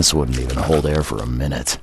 This wouldn't even hold air for a minute.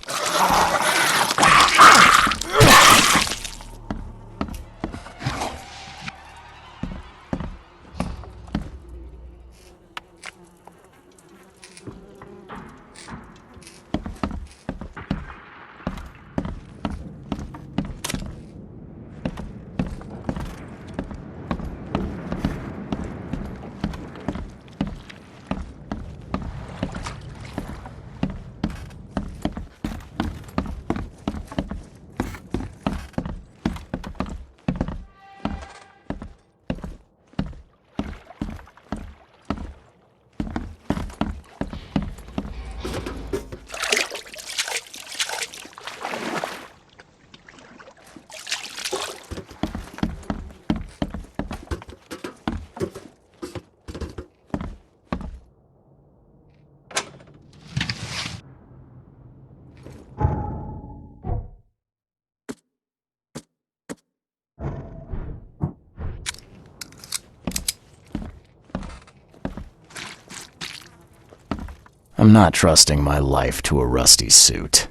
I'm not trusting my life to a rusty suit.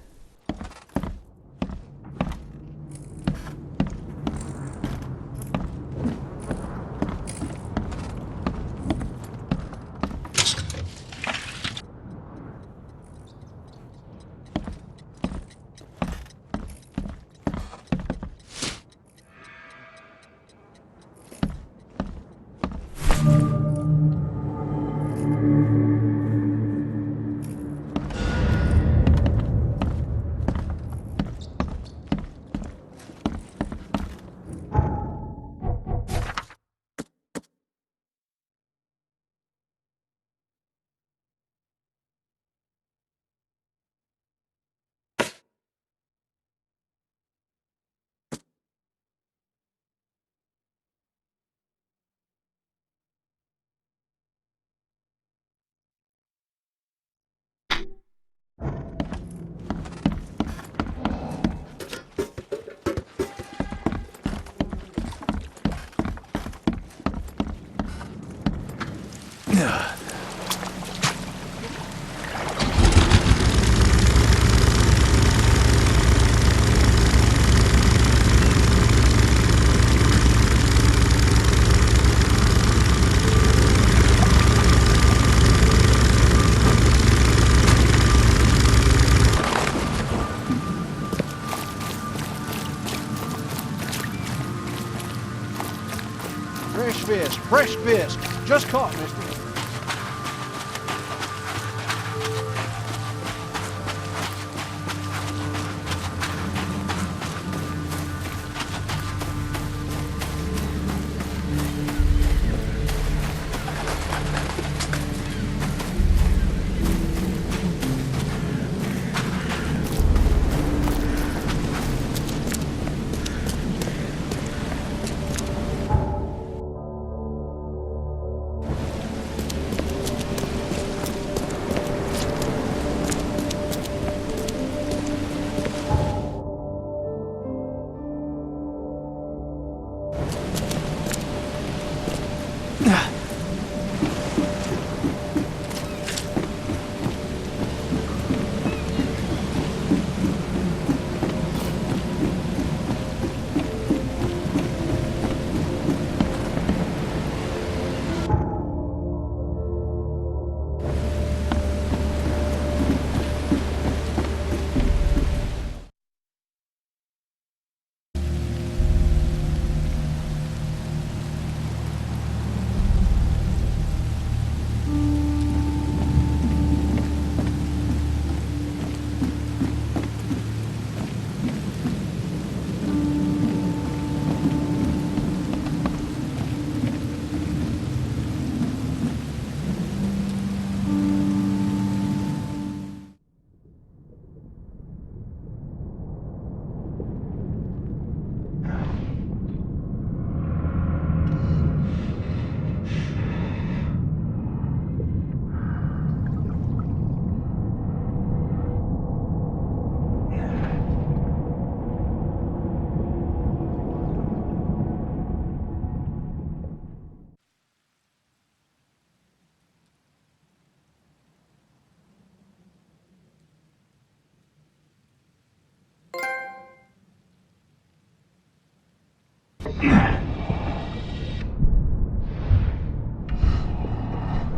Fresh fish. Just caught, mister.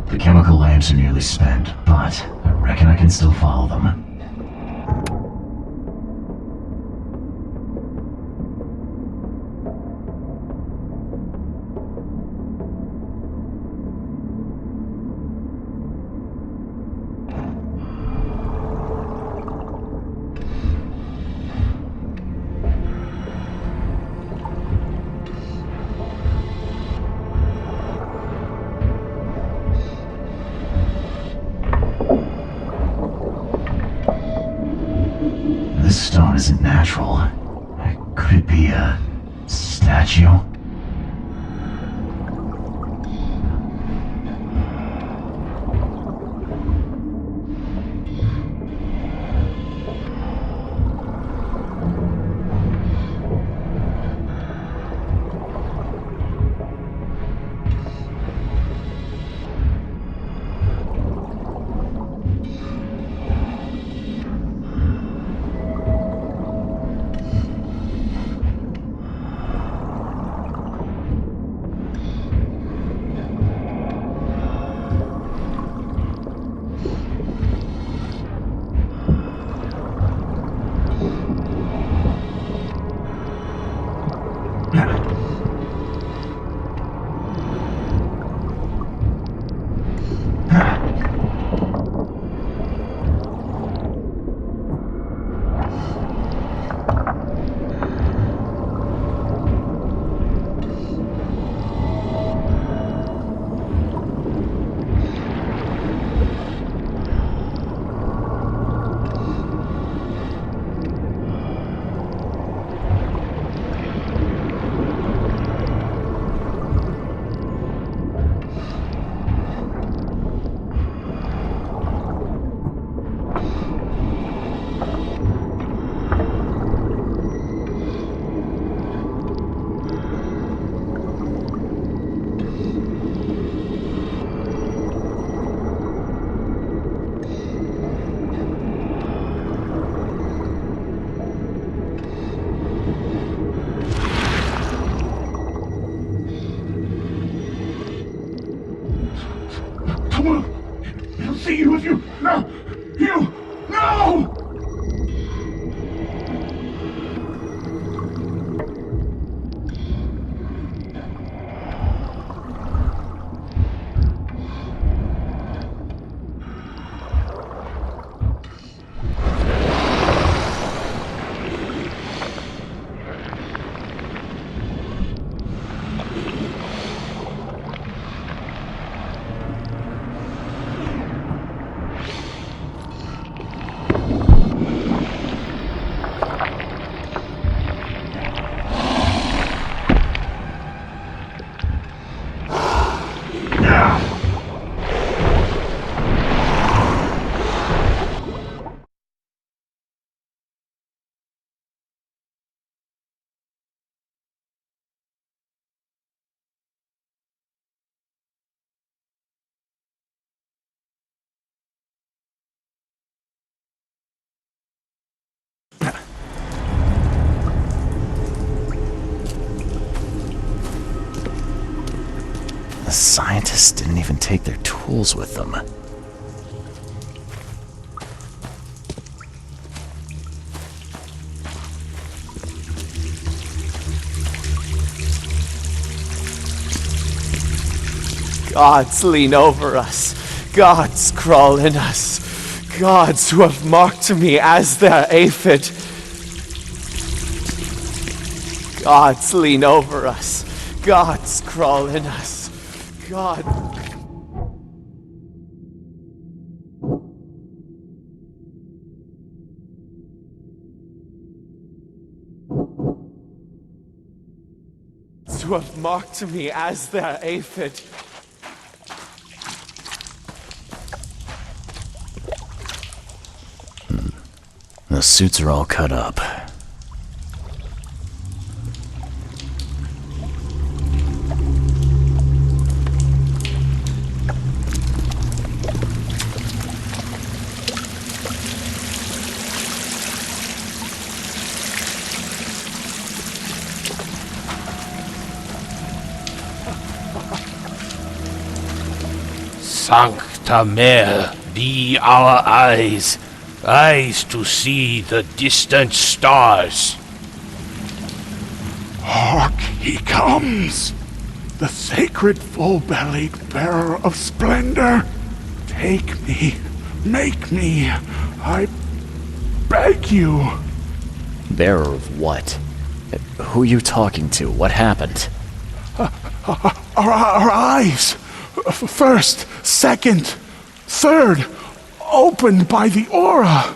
The chemical lamps are nearly spent, but I reckon I can still follow them. This stone isn't natural. Could it be a statue? Come on! I'll see you with you! No! You! No! The scientists didn't even take their tools with them. Gods lean over us. Gods crawl in us. Gods who have marked me as their aphid. Gods lean over us. Gods crawl in us. God. Who have marked me as their aphid. The suits are all cut up. Sancta Mare, be our eyes, eyes to see the distant stars. Hark, he comes! The sacred full-bellied bearer of splendor! Take me, make me, I beg you. Bearer of what? Who are you talking to? What happened? Our eyes! First, second, third, opened by the aura.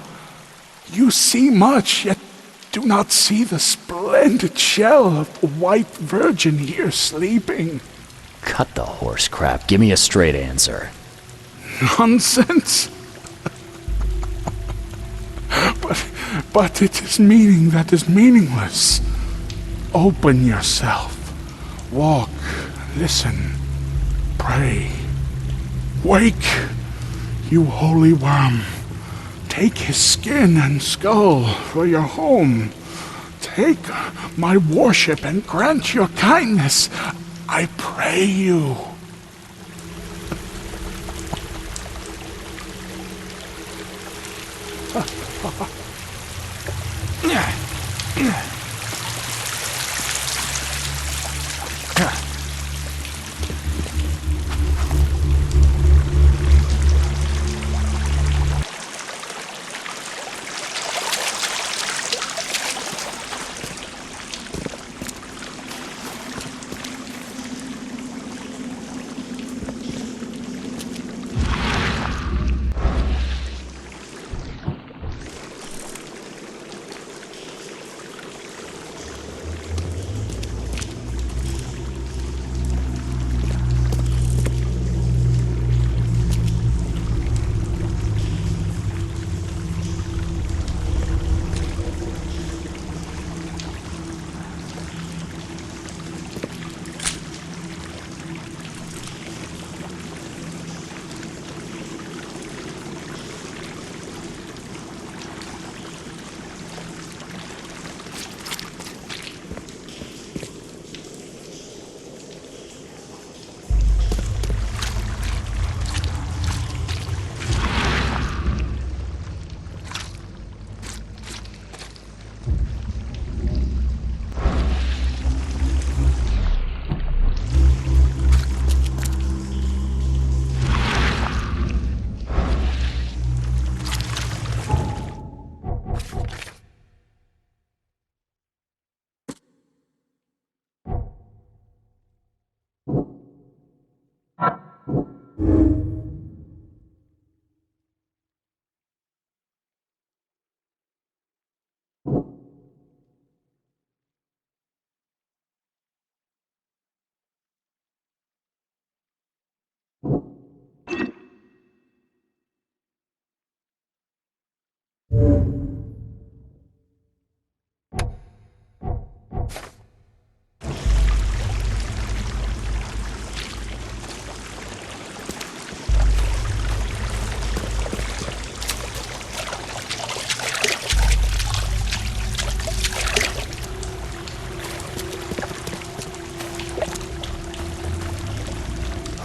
You see much, yet do not see the splendid shell of the white virgin here sleeping. Cut the horse crap. Give me a straight answer. Nonsense. But it is meaning that is meaningless. Open yourself. Walk, listen, pray. Wake, you holy worm. Take his skin and skull for your home. Take my worship and grant your kindness. I pray you.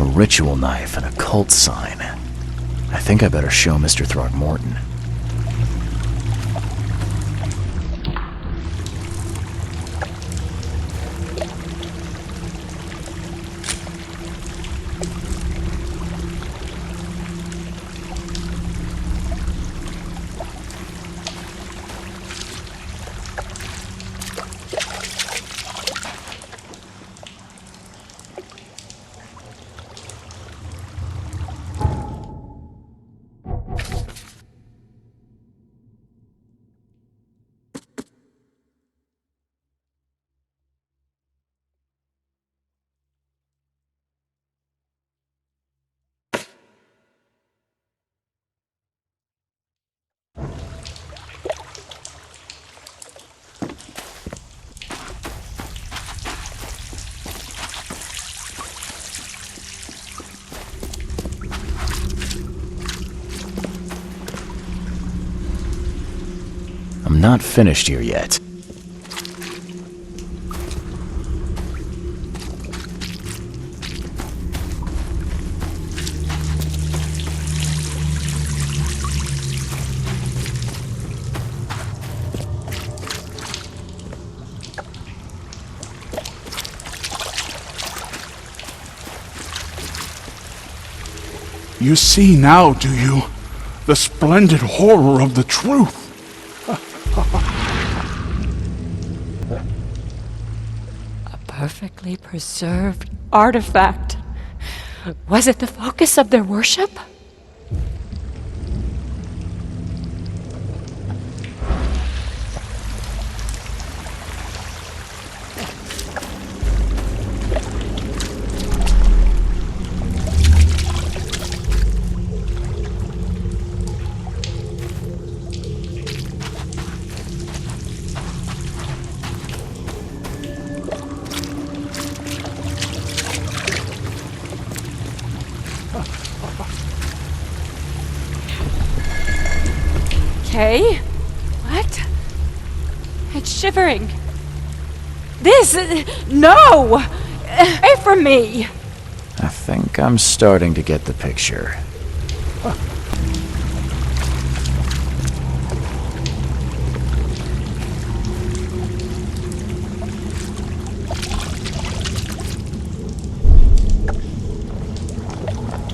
A ritual knife and a cult sign. I think I better show Mr. Throckmorton. I'm not finished here yet. You see now, do you? The splendid horror of the truth. A perfectly preserved artifact. Was it the focus of their worship? Okay. What? It's shivering. This... No! Away from me! I think I'm starting to get the picture.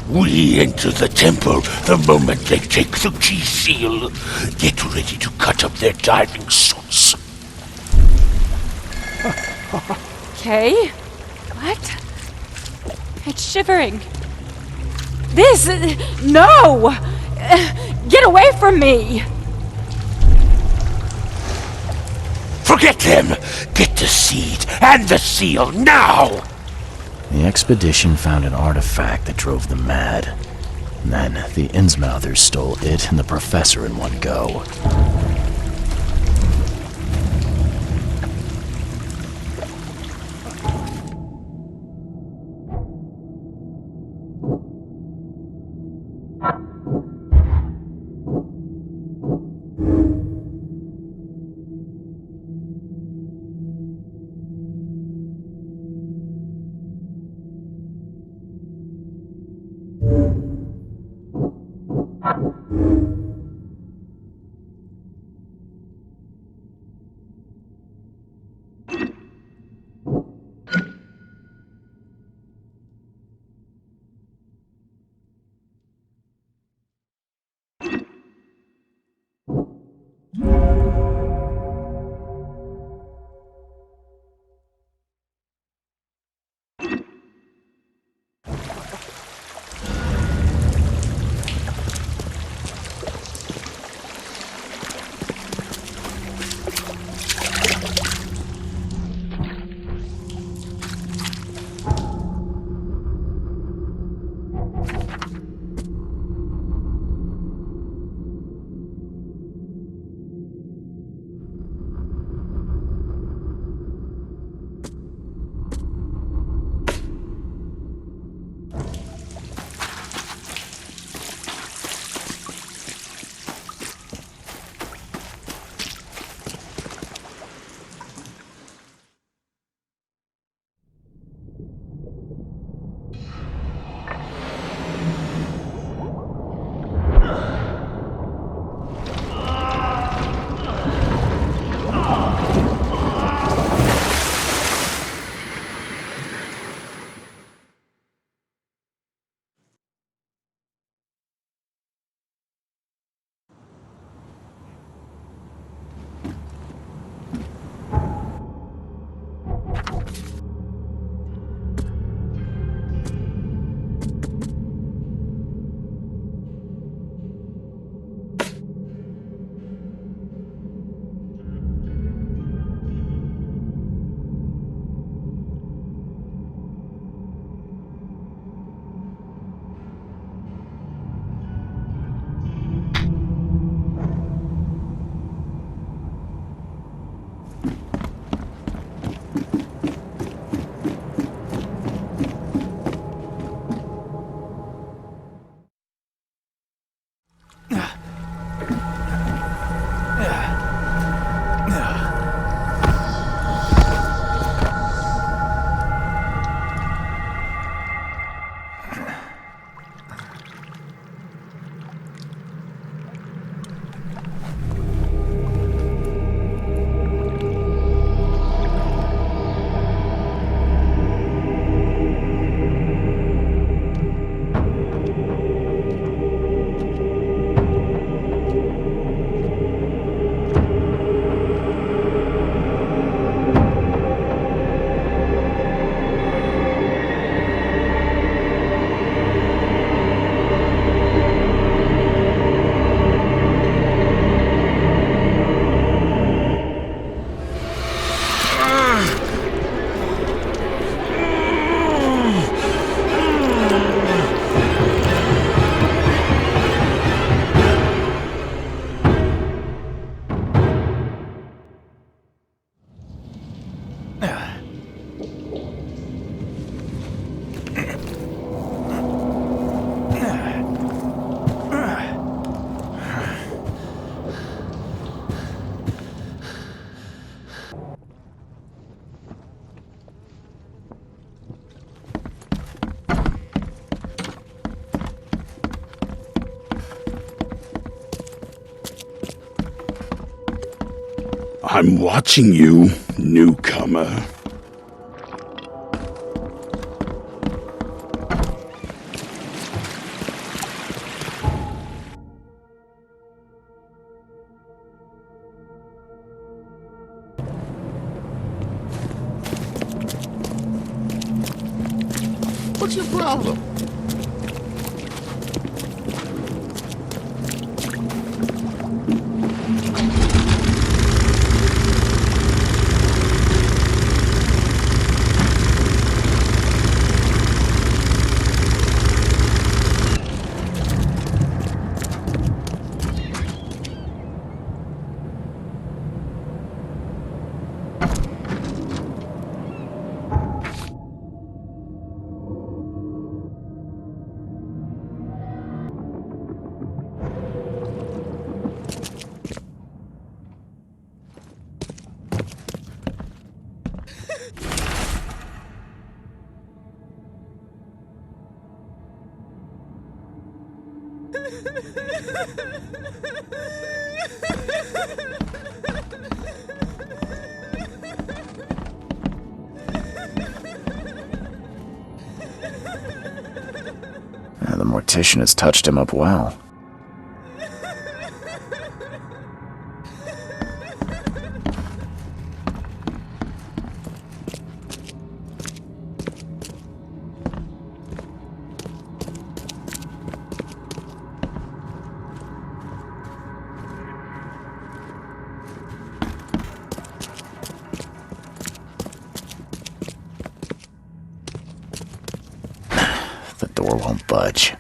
We enter the temple the moment they take the key seal. Get ready to cut up their diving suits. Okay. What? It's shivering. This... No! Get away from me! Forget them! Get the seed and the seal now! The expedition found an artifact that drove them mad. Then, the Innsmouthers stole it and the professor in one go. I'm watching you, newcomer. What's your problem? The mortician has touched him up well. The door won't budge.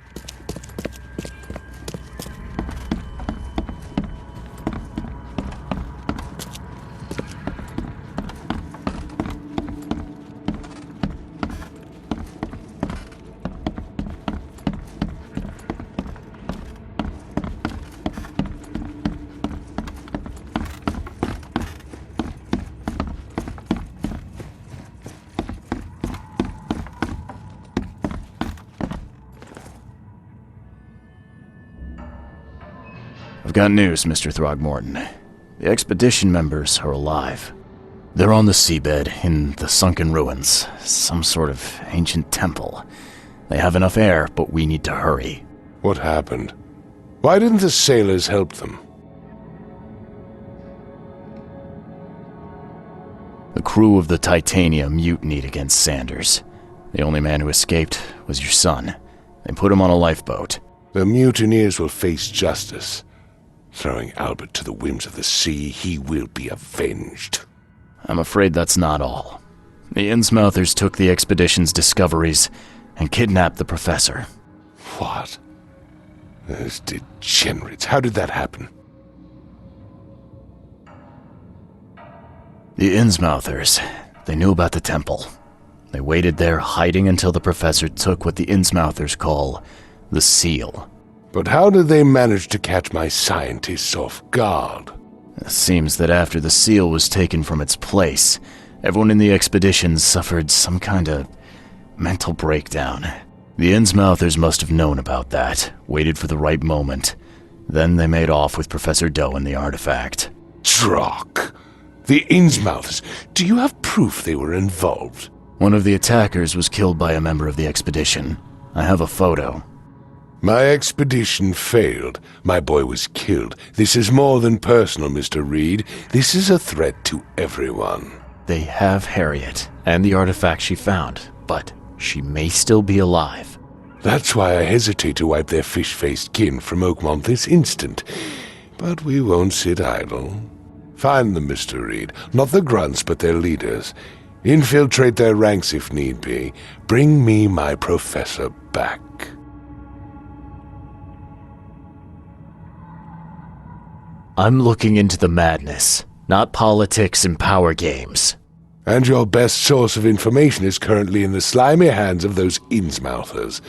I've got news, Mr. Throgmorton. The expedition members are alive. They're on the seabed in the sunken ruins, some sort of ancient temple. They have enough air, but we need to hurry. What happened? Why didn't the sailors help them? The crew of the Titania mutinied against Sanders. The only man who escaped was your son. They put him on a lifeboat. The mutineers will face justice. Throwing Albert to the whims of the sea, he will be avenged. I'm afraid that's not all. The Innsmouthers took the expedition's discoveries and kidnapped the professor. What? Those degenerates. How did that happen? The Innsmouthers, they knew about the temple. They waited there hiding until the professor took what the Innsmouthers call the seal. But how did they manage to catch my scientists off guard? It seems that after the seal was taken from its place, everyone in the expedition suffered some kind of mental breakdown. The Innsmouthers must have known about that, waited for the right moment. Then they made off with Professor Doe and the artifact. Drock! The Innsmouthers! Do you have proof they were involved? One of the attackers was killed by a member of the expedition. I have a photo. My expedition failed. My boy was killed. This is more than personal, Mr. Reed. This is a threat to everyone. They have Harriet and the artifact she found, but she may still be alive. That's why I hesitate to wipe their fish-faced kin from Oakmont this instant. But we won't sit idle. Find them, Mr. Reed. Not the grunts, but their leaders. Infiltrate their ranks if need be. Bring me my professor back. I'm looking into the madness, not politics and power games. And your best source of information is currently in the slimy hands of those Innsmouthers.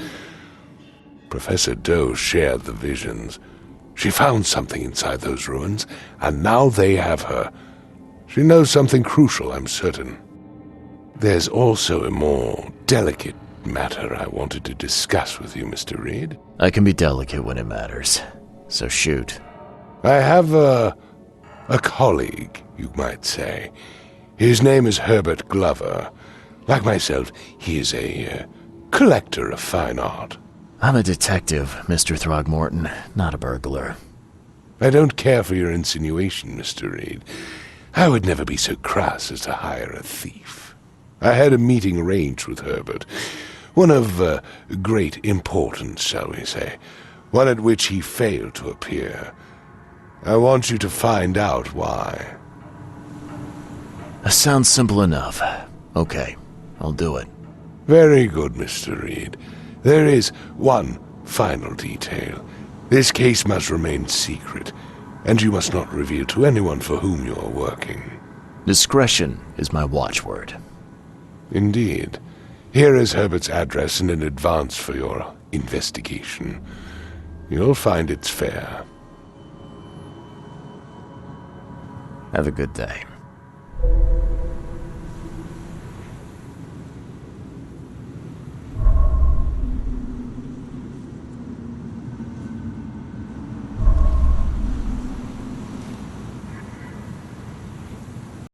Professor Doe shared the visions. She found something inside those ruins, and now they have her. She knows something crucial, I'm certain. There's also a more delicate matter I wanted to discuss with you, Mr. Reed. I can be delicate when it matters, so shoot. I have a colleague you might say. His name is Herbert Glover. Like myself, he is a collector of fine art. I'm a detective, Mr. Throgmorton, not a burglar. I don't care for your insinuation, Mr. Reed. I would never be so crass as to hire a thief. I had a meeting arranged with Herbert, one of great importance, shall we say, one at which he failed to appear. I want you to find out why. Sounds simple enough. Okay, I'll do it. Very good, Mr. Reed. There is one final detail. This case must remain secret, and you must not reveal to anyone for whom you are working. Discretion is my watchword. Indeed. Here is Herbert's address and an advance for your investigation. You'll find it's fair. Have a good day.